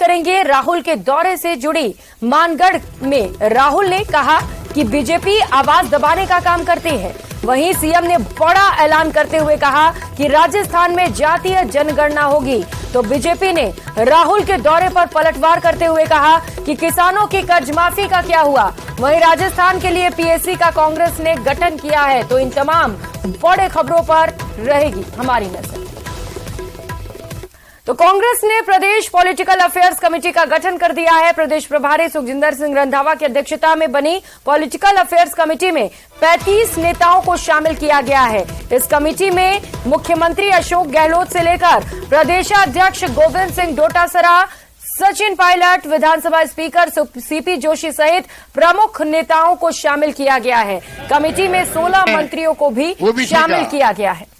करेंगे राहुल के दौरे से जुड़ी। मानगढ़ में राहुल ने कहा कि बीजेपी आवाज दबाने का काम करती है। वहीं सीएम ने बड़ा ऐलान करते हुए कहा कि राजस्थान में जातीय जनगणना होगी। तो बीजेपी ने राहुल के दौरे पर पलटवार करते हुए कहा कि किसानों की कर्ज माफी का क्या हुआ। वहीं राजस्थान के लिए पीएससी का कांग्रेस ने गठन किया है। तो इन तमाम बड़े खबरों पर रहेगी हमारी नजर। तो कांग्रेस ने प्रदेश पॉलिटिकल अफेयर्स कमेटी का गठन कर दिया है। प्रदेश प्रभारी सुखजिंदर सिंह रंधावा की अध्यक्षता में बनी पॉलिटिकल अफेयर्स कमेटी में 35 नेताओं को शामिल किया गया है। इस कमेटी में मुख्यमंत्री अशोक गहलोत से लेकर प्रदेशाध्यक्ष गोविंद सिंह डोटासरा, सचिन पायलट, विधानसभा स्पीकर सीपी जोशी सहित प्रमुख नेताओं को शामिल किया गया है। कमेटी में 16 मंत्रियों को भी शामिल किया गया है।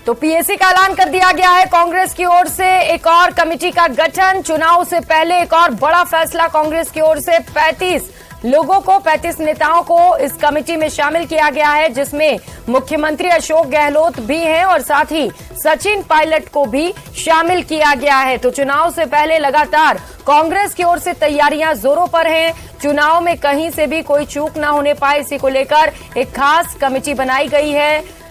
तो पीएससी का ऐलान कर दिया गया है। कांग्रेस की ओर से एक और कमेटी का गठन। चुनाव से पहले एक और बड़ा फैसला कांग्रेस की ओर से 35 लोगों को, 35 नेताओं को इस कमेटी में शामिल किया गया है, जिसमें मुख्यमंत्री अशोक गहलोत भी हैं और साथ ही सचिन पायलट को भी शामिल किया गया है। तो चुनाव से पहले लगातार कांग्रेस की ओर से तैयारियां जोरों पर हैं। चुनाव में कहीं से भी कोई चूक ना होने पाए, इसी को लेकर एक खास कमेटी बनाई गई है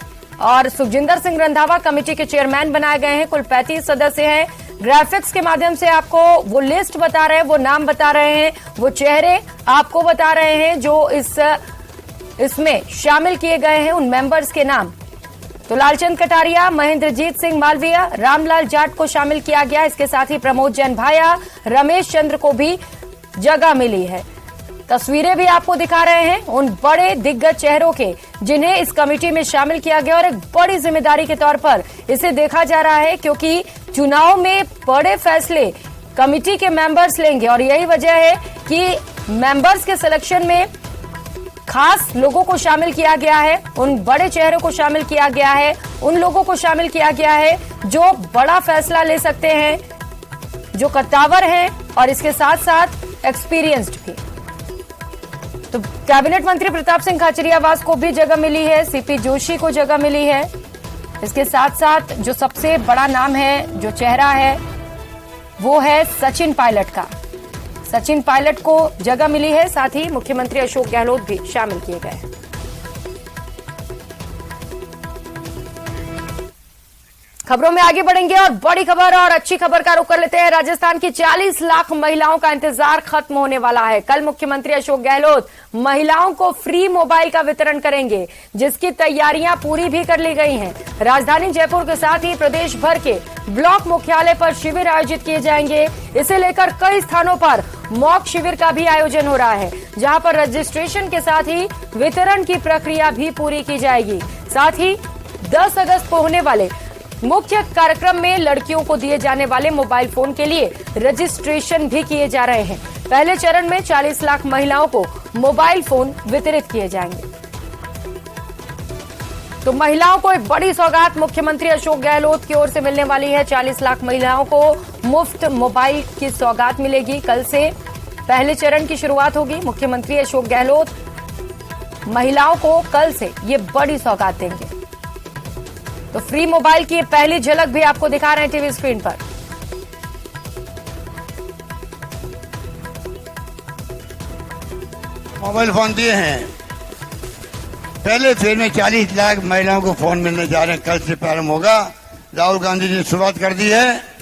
और सुखजिंदर सिंह रंधावा कमेटी के चेयरमैन बनाए गए हैं। कुल 35 सदस्य हैं। ग्राफिक्स के माध्यम से आपको वो लिस्ट बता रहे हैं, वो नाम बता रहे हैं, वो चेहरे आपको बता रहे हैं जो इसमें शामिल किए गए हैं, उन मेंबर्स के नाम। तो लालचंद कटारिया, महेंद्रजीत सिंह मालवीय, रामलाल जाट को शामिल किया गया। इसके साथ ही प्रमोद जैन भाया, रमेश चंद्र को भी जगह मिली है। तस्वीरें भी आपको दिखा रहे हैं उन बड़े दिग्गज चेहरों के जिन्हें इस कमेटी में शामिल किया गया और एक बड़ी जिम्मेदारी के तौर पर इसे देखा जा रहा है, क्योंकि चुनाव में बड़े फैसले कमेटी के मेंबर्स लेंगे और यही वजह है कि मेंबर्स के सिलेक्शन में खास लोगों को शामिल किया गया है। उन बड़े चेहरों को शामिल किया गया है, उन लोगों को शामिल किया गया है जो बड़ा फैसला ले सकते हैं, जो कद्दावर हैं और इसके साथ साथ एक्सपीरियंस्ड भी। तो कैबिनेट मंत्री प्रताप सिंह खाचरियावास को भी जगह मिली है, सीपी जोशी को जगह मिली है। इसके साथ साथ जो सबसे बड़ा नाम है, जो चेहरा है, वो है सचिन पायलट का। सचिन पायलट को जगह मिली है। साथ ही मुख्यमंत्री अशोक गहलोत भी शामिल किए गए हैं। खबरों में आगे बढ़ेंगे और बड़ी खबर और अच्छी खबर का रुख कर लेते हैं। राजस्थान की 40 लाख महिलाओं का इंतजार खत्म होने वाला है। कल मुख्यमंत्री अशोक गहलोत महिलाओं को फ्री मोबाइल का वितरण करेंगे, जिसकी तैयारियां पूरी भी कर ली गई हैं। राजधानी जयपुर के साथ ही प्रदेश भर के ब्लॉक मुख्यालय पर शिविर आयोजित किए जाएंगे। इसे लेकर कई स्थानों पर मॉक शिविर का भी आयोजन हो रहा है, जहां पर रजिस्ट्रेशन के साथ ही वितरण की प्रक्रिया भी पूरी की जाएगी। साथ ही 10 अगस्त को होने वाले मुख्य कार्यक्रम में लड़कियों को दिए जाने वाले मोबाइल फोन के लिए रजिस्ट्रेशन भी किए जा रहे हैं। पहले चरण में 40 लाख महिलाओं को मोबाइल फोन वितरित किए जाएंगे। तो महिलाओं को एक बड़ी सौगात मुख्यमंत्री अशोक गहलोत की ओर से मिलने वाली है। 40 लाख महिलाओं को मुफ्त मोबाइल की सौगात मिलेगी। कल से पहले चरण की शुरुआत होगी। मुख्यमंत्री अशोक गहलोत महिलाओं को कल से ये बड़ी सौगात देंगे। तो फ्री मोबाइल की पहली झलक भी आपको दिखा रहे हैं टीवी स्क्रीन पर। मोबाइल फोन दिए हैं। पहले फेज में 40 लाख महिलाओं को फोन मिलने जा रहे हैं। कल से प्रारंभ होगा। राहुल गांधी ने शुरुआत कर दी है।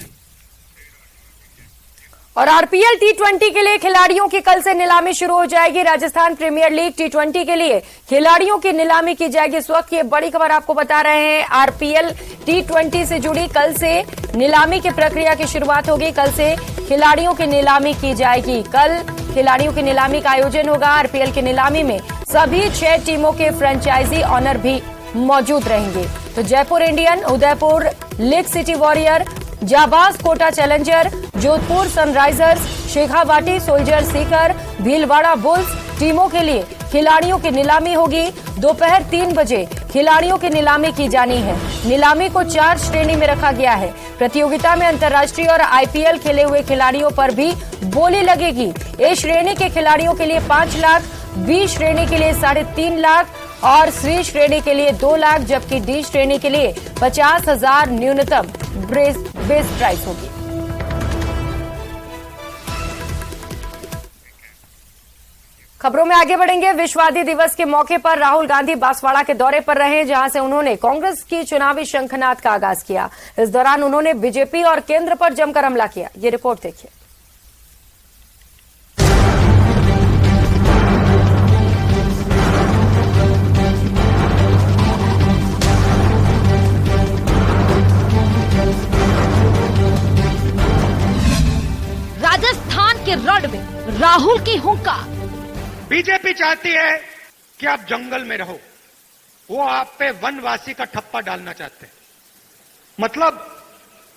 और आरपीएल टी20 के लिए खिलाड़ियों की कल से नीलामी शुरू हो जाएगी। राजस्थान प्रीमियर लीग टी20 के लिए खिलाड़ियों की नीलामी की जाएगी। इस वक्त ये बड़ी खबर आपको बता रहे हैं। आरपीएल टी20 से जुड़ी कल से नीलामी की प्रक्रिया की शुरुआत होगी। कल से खिलाड़ियों की नीलामी की जाएगी। कल खिलाड़ियों की नीलामी का आयोजन होगा। आरपीएल की नीलामी में सभी 6 टीमों के फ्रेंचाइजी ऑनर भी मौजूद रहेंगे। तो Jaipur Indian, Udaipur lake city warrior, Jaabaz Kota challenger, Jodhpur sunrisers, Shekhawati soldier Sikar, Bhilwara bulls टीमों के लिए खिलाड़ियों की नीलामी होगी। दोपहर 3 बजे खिलाड़ियों की नीलामी की जानी है। नीलामी को 4 श्रेणी में रखा गया है। प्रतियोगिता में अंतर्राष्ट्रीय और आईपीएल खेले हुए खिलाड़ियों पर भी बोली लगेगी। ए श्रेणी के खिलाड़ियों के लिए 5 लाख, बी श्रेणी के लिए 3.5 लाख और सी श्रेणी के लिए 2 लाख जबकि डी श्रेणी के लिए 50,000 न्यूनतम बेस प्राइस होगी। खबरों में आगे बढ़ेंगे। विश्व आदि दिवस के मौके पर राहुल गांधी बांसवाड़ा के दौरे पर रहे, जहां से उन्होंने कांग्रेस की चुनावी शंखनाद का आगाज किया। इस दौरान उन्होंने बीजेपी और केंद्र पर जमकर हमला किया। ये रिपोर्ट देखिए। राजस्थान के रण में राहुल की हुंकार। बीजेपी चाहती है कि आप जंगल में रहो, वो आप पे वनवासी का ठप्पा डालना चाहते हैं। मतलब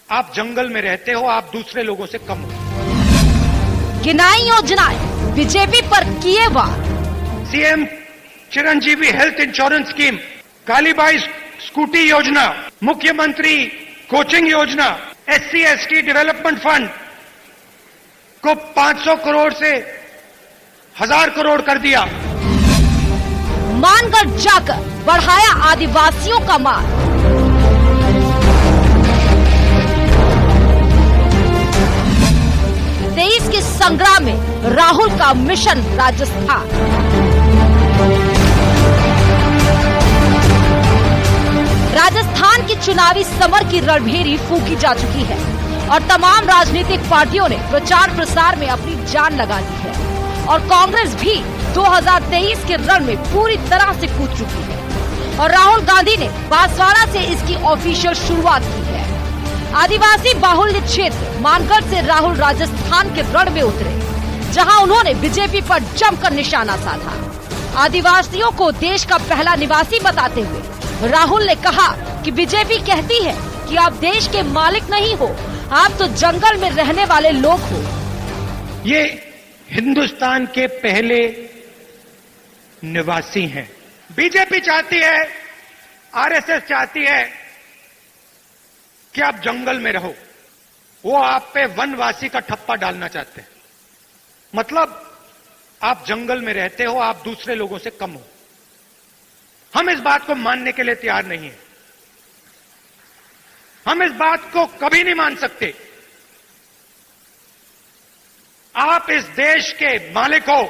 आप जंगल में रहते हो, आप दूसरे लोगों से कम हो। गिनाई योजनाएं बीजेपी पर किए वार। CM Chiranjeevi health insurance scheme, Kalibai scooty योजना, मुख्यमंत्री कोचिंग योजना, SC/ST डेवलपमेंट फंड को 500 करोड़ से 1000 करोड़ कर दिया। मानगढ़ जाकर बढ़ाया आदिवासियों का मान। तेईस के संग्राम में राहुल का मिशन राजस्थान। राजस्थान की चुनावी समर की रणभेरी फूंकी जा चुकी है और तमाम राजनीतिक पार्टियों ने प्रचार प्रसार में अपनी जान लगा दी है और कांग्रेस भी 2023 के रण में पूरी तरह से कूद चुकी है और राहुल गांधी ने बांसवाड़ा से इसकी ऑफिशियल शुरुआत की है। आदिवासी बाहुल्य क्षेत्र मानगढ़ से राहुल राजस्थान के रण में उतरे, जहां उन्होंने बीजेपी पर जमकर निशाना साधा। आदिवासियों को देश का पहला निवासी बताते हुए राहुल ने कहा कि बीजेपी कहती है कि आप देश के मालिक नहीं हो, आप तो जंगल में रहने वाले लोग हो। ये हिंदुस्तान के पहले निवासी हैं। बीजेपी चाहती है, आरएसएस चाहती है कि आप जंगल में रहो, वो आप पे वनवासी का ठप्पा डालना चाहते हैं। मतलब आप जंगल में रहते हो, आप दूसरे लोगों से कम हो। हम इस बात को मानने के लिए तैयार नहीं है। हम इस बात को कभी नहीं मान सकते। आप इस देश के मालिक हो,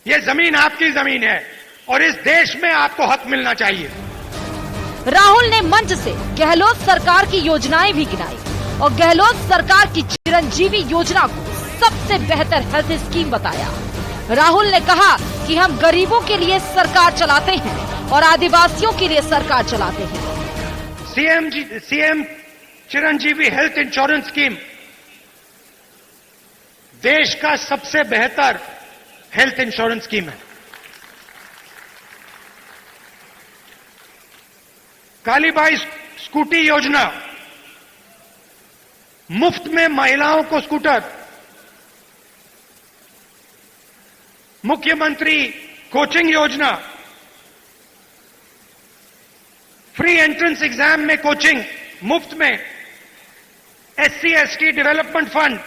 ये जमीन आपकी जमीन है और इस देश में आपको हक मिलना चाहिए। राहुल ने मंच से गहलोत सरकार की योजनाएं भी गिनाई और गहलोत सरकार की चिरंजीवी योजना को सबसे बेहतर हेल्थ स्कीम बताया। राहुल ने कहा कि हम गरीबों के लिए सरकार चलाते हैं और आदिवासियों के लिए सरकार चलाते हैं। CM Chiranjeevi health insurance scheme देश का सबसे बेहतर हेल्थ इंश्योरेंस स्कीम है। कालीबाई स्कूटी योजना, मुफ्त में महिलाओं को स्कूटर। मुख्यमंत्री कोचिंग योजना, फ्री एंट्रेंस एग्जाम में कोचिंग मुफ्त में। SC/ST डेवलपमेंट फंड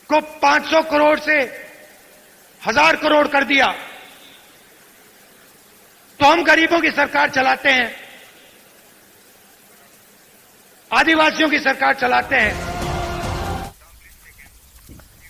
को 500 करोड़ से 1000 करोड़ कर दिया। तो हम गरीबों की सरकार चलाते हैं, आदिवासियों की सरकार चलाते हैं।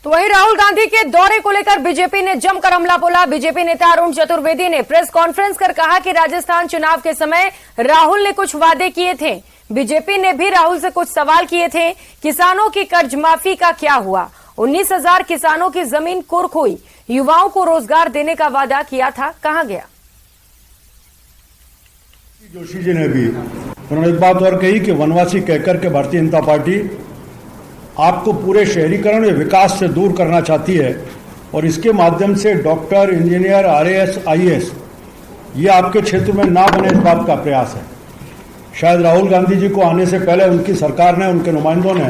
तो वहीं राहुल गांधी के दौरे को लेकर बीजेपी ने जमकर हमला बोला। बीजेपी नेता अरुण चतुर्वेदी ने प्रेस कॉन्फ्रेंस कर कहा कि राजस्थान चुनाव के समय राहुल ने कुछ वादे किए थे। बीजेपी ने भी राहुल से कुछ सवाल किए थे। किसानों की कर्ज माफी का क्या हुआ? 19,000 किसानों की जमीन कुर्क हुई। युवाओं को रोजगार देने का वादा किया था, कहां गया? जोशी जी ने भी उन्होंने एक बात और कही कि वनवासी कहकर के भारतीय जनता पार्टी आपको पूरे शहरीकरण या विकास से दूर करना चाहती है और इसके माध्यम से डॉक्टर, इंजीनियर, RAS, IAS ये आपके क्षेत्र में ना बने, इस बात का प्रयास है। शायद राहुल गांधी जी को आने से पहले उनकी सरकार ने, उनके नुमाइंदों ने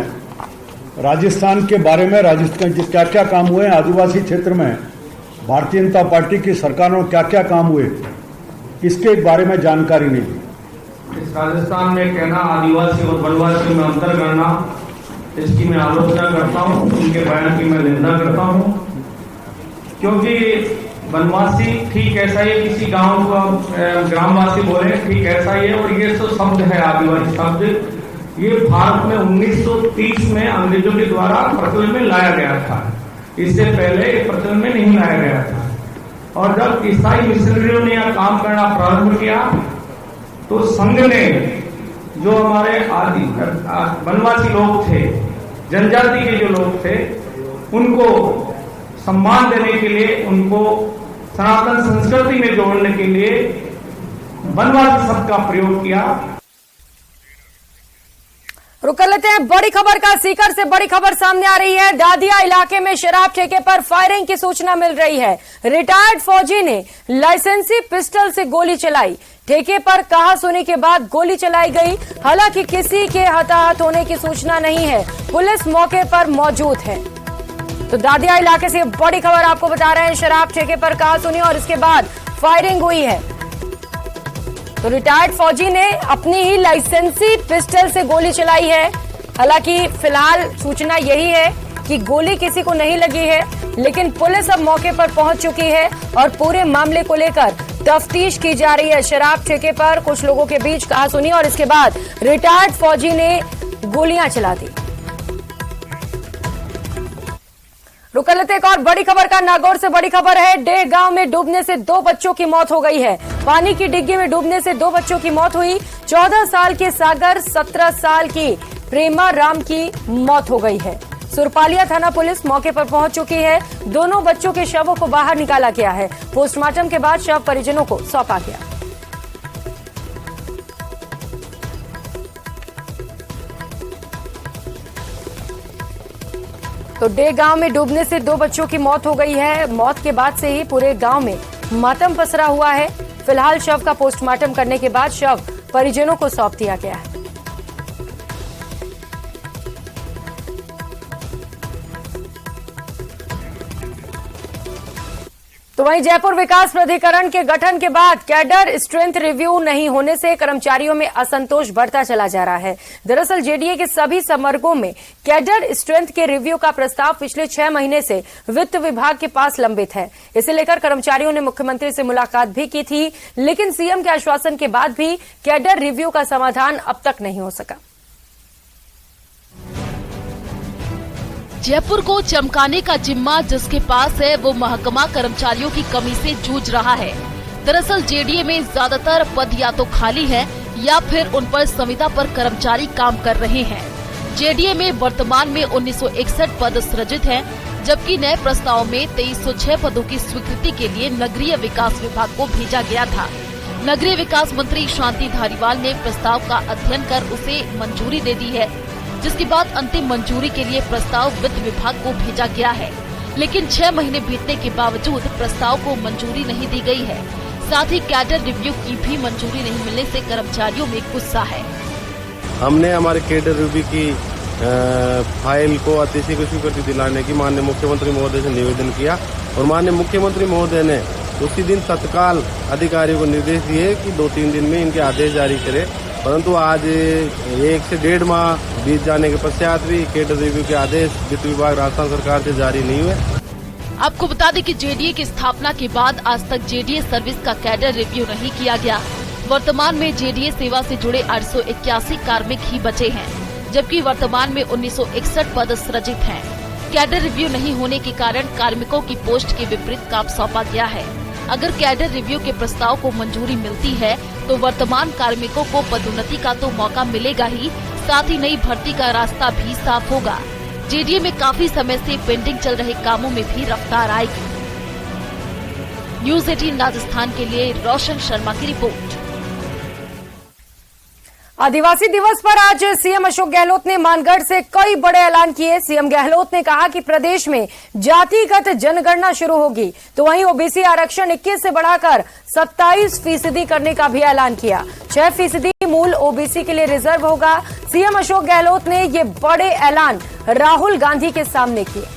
राजस्थान के बारे में, राजस्थान के क्या क्या काम हुए, आदिवासी क्षेत्र में भारतीय जनता पार्टी की सरकारों में क्या क्या काम हुए, इसके बारे में जानकारी नहीं दी। इस राजस्थान में कहना आदिवासी और वनवासी में अंतर करना, इसकी मैं आलोचना करता हूं, उनके बयान की मैं निंदा करता हूं, क्योंकि वनवासी ठीक ऐसा ही है, किसी गांव का ग्रामवासी बोले ठीक ऐसा ही है। और ये तो शब्द है आदिवासी शब्द, ये भारत में 1930 में अंग्रेजों के द्वारा प्रचलन में लाया गया था। इससे पहले प्रचलन में नहीं लाया गया था। और जब ईसाई मिशनरियों ने यह काम करना प्रारंभ किया तो संघ ने जो हमारे आदि वनवासी लोग थे, जनजाति के जो लोग थे, उनको सम्मान देने के लिए, उनको सनातन संस्कृति में जोड़ने के लिए वनवासी शब्द का प्रयोग किया। रुक कर लेते हैं बड़ी खबर का। सीकर से बड़ी खबर सामने आ रही है। दादिया इलाके में शराब ठेके पर फायरिंग की सूचना मिल रही है। रिटायर्ड फौजी ने लाइसेंसी पिस्टल से गोली चलाई। ठेके पर कहासुनी के बाद गोली चलाई गई। हालांकि किसी के हताहत होने की सूचना नहीं है। पुलिस मौके पर मौजूद है। तो दादिया इलाके से बड़ी खबर आपको बता रहे हैं। शराब ठेके पर कहासुनी और इसके बाद फायरिंग हुई है। तो रिटायर्ड फौजी ने अपनी ही लाइसेंसी पिस्टल से गोली चलाई है। हालांकि फिलहाल सूचना यही है कि गोली किसी को नहीं लगी है, लेकिन पुलिस अब मौके पर पहुंच चुकी है और पूरे मामले को लेकर तफ्तीश की जा रही है। शराब ठेके पर कुछ लोगों के बीच कहासुनी और इसके बाद रिटायर्ड फौजी ने गोलियां चला दी। रुक लेते एक और बड़ी खबर का। नागौर से बड़ी खबर है। डेह गांव में डूबने से 2 बच्चों की मौत हो गई है। पानी की डिग्गी में डूबने से 2 बच्चों की मौत हुई। 14 साल के सागर, 17 साल की प्रेमा राम की मौत हो गई है। सुरपालिया थाना पुलिस मौके पर पहुंच चुकी है। दोनों बच्चों के शवों को बाहर निकाला गया है। पोस्टमार्टम के बाद शव परिजनों को सौंपा गया। तो डे गांव में डूबने से 2 बच्चों की मौत हो गई है। मौत के बाद से ही पूरे गांव में मातम पसरा हुआ है। फिलहाल शव का पोस्टमार्टम करने के बाद शव परिजनों को सौंप दिया गया है। तो वहीं जयपुर विकास प्राधिकरण के गठन के बाद कैडर स्ट्रेंथ रिव्यू नहीं होने से कर्मचारियों में असंतोष बढ़ता चला जा रहा है। दरअसल जेडीए के सभी संवर्गों में कैडर स्ट्रेंथ के रिव्यू का प्रस्ताव पिछले 6 महीने से वित्त विभाग के पास लंबित है। इसे लेकर कर्मचारियों ने मुख्यमंत्री से मुलाकात भी की थी, लेकिन सीएम के आश्वासन के बाद भी कैडर रिव्यू का समाधान अब तक नहीं हो सका। जयपुर को चमकाने का जिम्मा जिसके पास है वो महकमा कर्मचारियों की कमी से जूझ रहा है। दरअसल जेडीए में ज्यादातर पद या तो खाली है या फिर उन पर संविदा पर कर्मचारी काम कर रहे हैं। जेडीए में वर्तमान में 1961 पद सृजित हैं, जबकि नए प्रस्ताव में 2306 पदों की स्वीकृति के लिए नगरीय विकास विभाग को भेजा गया था। नगरीय विकास मंत्री शांति धारीवाल ने प्रस्ताव का अध्ययन कर उसे मंजूरी दे दी है, जिसके बाद अंतिम मंजूरी के लिए प्रस्ताव वित्त विभाग को भेजा गया है। लेकिन 6 महीने बीतने के बावजूद प्रस्ताव को मंजूरी नहीं दी गई है। साथ ही कैडर रिव्यू की भी मंजूरी नहीं मिलने से कर्मचारियों में गुस्सा है। हमने हमारे कैडर रिव्यू की फाइल को अतिथि को स्वीकृति दिलाने की माननीय मुख्यमंत्री महोदय से निवेदन किया और माननीय मुख्यमंत्री महोदय ने उसी दिन तत्काल अधिकारियों को निर्देश दिए कि 2-3 दिन में इनके आदेश जारी करें। परंतु आज 1 से 1.5 माह बीत जाने के पश्चात भी कैडर रिव्यू के आदेश वित्त विभाग राजस्थान सरकार से जारी नहीं हुए। आपको बता दें कि जेडीए की स्थापना के बाद आज तक जेडीए सर्विस का कैडर रिव्यू नहीं किया गया। वर्तमान में जेडीए सेवा से जुड़े 881 कार्मिक ही बचे हैं, जबकि वर्तमान में 1961 पद सृजित हैं। कैडर रिव्यू नहीं होने के कारण कार्मिकों की पोस्ट के विपरीत काम सौंपा गया है। अगर कैडर रिव्यू के प्रस्ताव को मंजूरी मिलती है तो वर्तमान कार्मिकों को पदोन्नति का तो मौका मिलेगा ही, साथ ही नई भर्ती का रास्ता भी साफ होगा। जेडीए में काफी समय से पेंडिंग चल रहे कामों में भी रफ्तार आएगी। न्यूज़ 18 राजस्थान के लिए रोशन शर्मा की रिपोर्ट। आदिवासी दिवस पर आज सीएम अशोक गहलोत ने मानगढ़ से कई बड़े ऐलान किए। सीएम गहलोत ने कहा कि प्रदेश में जातिगत जनगणना शुरू होगी, तो वहीं ओबीसी आरक्षण 21 से बढ़ाकर 27% करने का भी ऐलान किया। 6% मूल ओबीसी के लिए रिजर्व होगा। सीएम अशोक गहलोत ने ये बड़े ऐलान राहुल गांधी के सामने किए।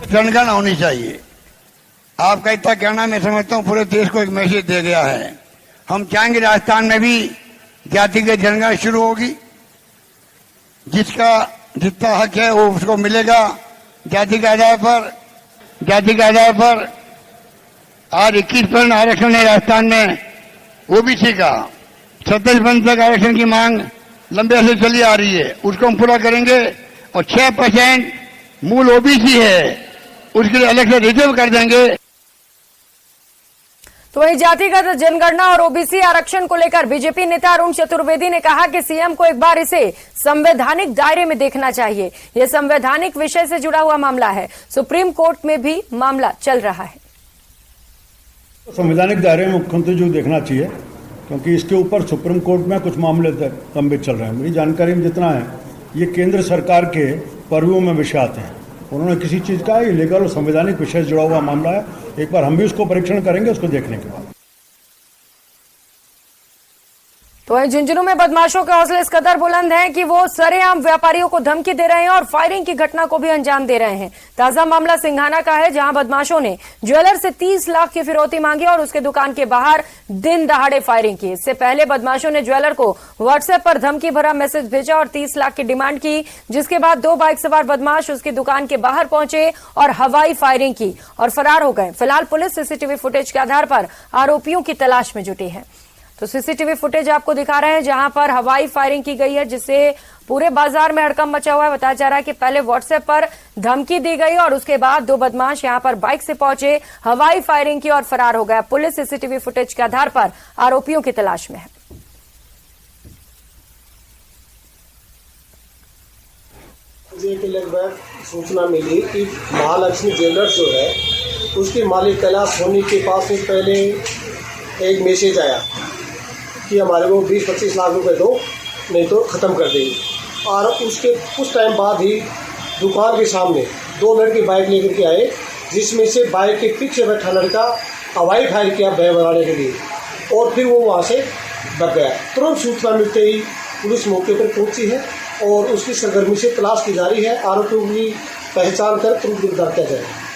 जनगणना होनी चाहिए। आपका इतना कहना मैं समझता हूं पूरे देश को एक मैसेज दे गया है। हम चाहेंगे राजस्थान में भी जातिगत जनगणना शुरू होगी। जिसका जितना हक है वो उसको मिलेगा। जाति के आधार पर आज 21% आरक्षण है राजस्थान में ओबीसी का। 27% तक आरक्षण की मांग लंबे से चली आ रही है, उसको हम पूरा करेंगे। और 6% मूल ओबीसी है, उसके लिए अलग से रिजर्व कर देंगे। तो वहीं जातिगत जनगणना और ओबीसी आरक्षण को लेकर बीजेपी नेता अरुण चतुर्वेदी ने कहा कि सीएम को एक बार इसे संवैधानिक दायरे में देखना चाहिए। यह संवैधानिक विषय से जुड़ा हुआ मामला है, सुप्रीम कोर्ट में भी मामला चल रहा है। संवैधानिक दायरे में मुख्यमंत्री जी को देखना चाहिए, क्योंकि इसके ऊपर सुप्रीम कोर्ट में कुछ मामले लंबित चल रहे हैं। मेरी जानकारी में जितना है, ये केंद्र सरकार के पर्वों में विषय आते हैं। उन्होंने किसी चीज का इलीगल और संवैधानिक विषय से जुड़ा हुआ मामला है। एक बार हम भी उसको परीक्षण करेंगे, उसको देखने के बाद। तो वहीं झुंझुनू में बदमाशों के हौसले इस कदर बुलंद हैं कि वो सरेआम व्यापारियों को धमकी दे रहे हैं और फायरिंग की घटना को भी अंजाम दे रहे हैं। ताजा मामला सिंघाना का है, जहां बदमाशों ने ज्वेलर से 30 लाख की फिरौती मांगी और उसके दुकान के बाहर दिन दहाड़े फायरिंग की। इससे पहले बदमाशों ने ज्वेलर को व्हाट्सएप पर धमकी भरा मैसेज भेजा और 30 लाख की डिमांड की, जिसके बाद 2 बाइक सवार बदमाश उसकी दुकान के बाहर पहुंचे और हवाई फायरिंग की और फरार हो गए। फिलहाल पुलिस सीसीटीवी फुटेज के आधार पर आरोपियों की तलाश में जुटी है। तो सीसीटीवी फुटेज आपको दिखा रहे हैं जहां पर हवाई फायरिंग की गई है, जिससे पूरे बाजार में हड़कंप मचा हुआ है। बताया जा रहा है कि पहले व्हाट्सएप पर धमकी दी गई और उसके बाद 2 बदमाश यहां पर बाइक से पहुंचे, हवाई फायरिंग की और फरार हो गया। पुलिस सीसीटीवी फुटेज के आधार पर आरोपियों की तलाश में है। मुझे लगभग सूचना मिली कि महालक्ष्मी ज्वेलर्स जो है उसके मालिक कैलाश सोनी के पास से पहले एक मैसेज आया कि हमारे को 20-25 लाख रुपए दो, नहीं तो ख़त्म कर देंगे। और उसके कुछ टाइम बाद ही दुकान के सामने 2 लड़के बाइक लेकर के आए, जिसमें से बाइक के पीछे बैठा लड़का हवाई फायर किया भय बनाने के लिए, और फिर वो वहाँ से भाग गया। तुरंत सूचना मिलते ही पुलिस मौके पर पहुंची है और उसकी सरगर्मी से तलाश की जा रही है। आरोपियों की पहचान कर तुरंत गिरफ्तार किया जाएगा।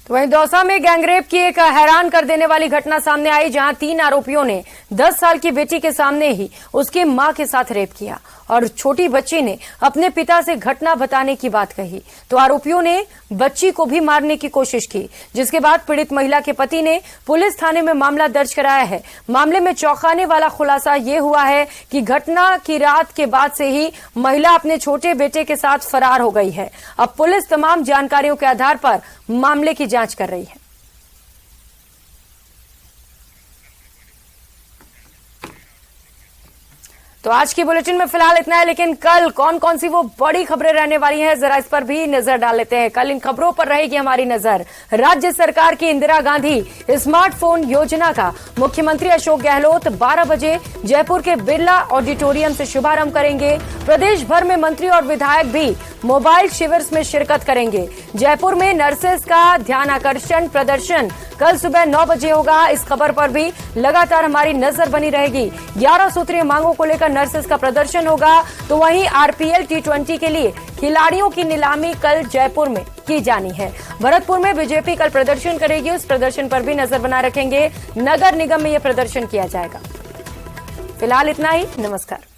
तो वहीं दौसा में गैंगरेप की एक हैरान कर देने वाली घटना सामने आई, जहां 3 आरोपियों ने 10 साल की बेटी के सामने ही उसकी मां के साथ रेप किया और छोटी बच्ची ने अपने पिता से घटना बताने की बात कही। तो आरोपियों ने बच्ची को भी मारने की कोशिश की, जिसके बाद पीड़ित महिला के पति ने पुलिस थाने में मामला दर्ज कराया है। मामले में चौंकाने वाला खुलासा ये हुआ है कि घटना की रात के बाद से ही महिला अपने छोटे बेटे के साथ फरार हो गई है। अब पुलिस तमाम जानकारियों के आधार पर मामले की जांच कर रही है। तो आज की बुलेटिन में फिलहाल इतना है, लेकिन कल कौन कौन सी वो बड़ी खबरें रहने वाली हैं, जरा इस पर भी नजर डाल लेते हैं। कल इन खबरों पर रहेगी हमारी नजर। राज्य सरकार की इंदिरा गांधी स्मार्टफोन योजना का मुख्यमंत्री अशोक गहलोत 12 बजे जयपुर के बिरला ऑडिटोरियम से शुभारंभ करेंगे। प्रदेश भर में मंत्री और विधायक भी मोबाइल शिविर में शिरकत करेंगे। जयपुर में नर्सेस का ध्यान आकर्षण प्रदर्शन कल सुबह 9 बजे होगा। इस खबर पर भी लगातार हमारी नजर बनी रहेगी। 11 सूत्रीय मांगों को लेकर नर्सेस का प्रदर्शन होगा। तो वहीं आरपीएल T20 के लिए खिलाड़ियों की नीलामी कल जयपुर में की जानी है। भरतपुर में बीजेपी कल प्रदर्शन करेगी, उस प्रदर्शन पर भी नजर बनाए रखेंगे। नगर निगम में यह प्रदर्शन किया जाएगा। फिलहाल इतना ही, नमस्कार।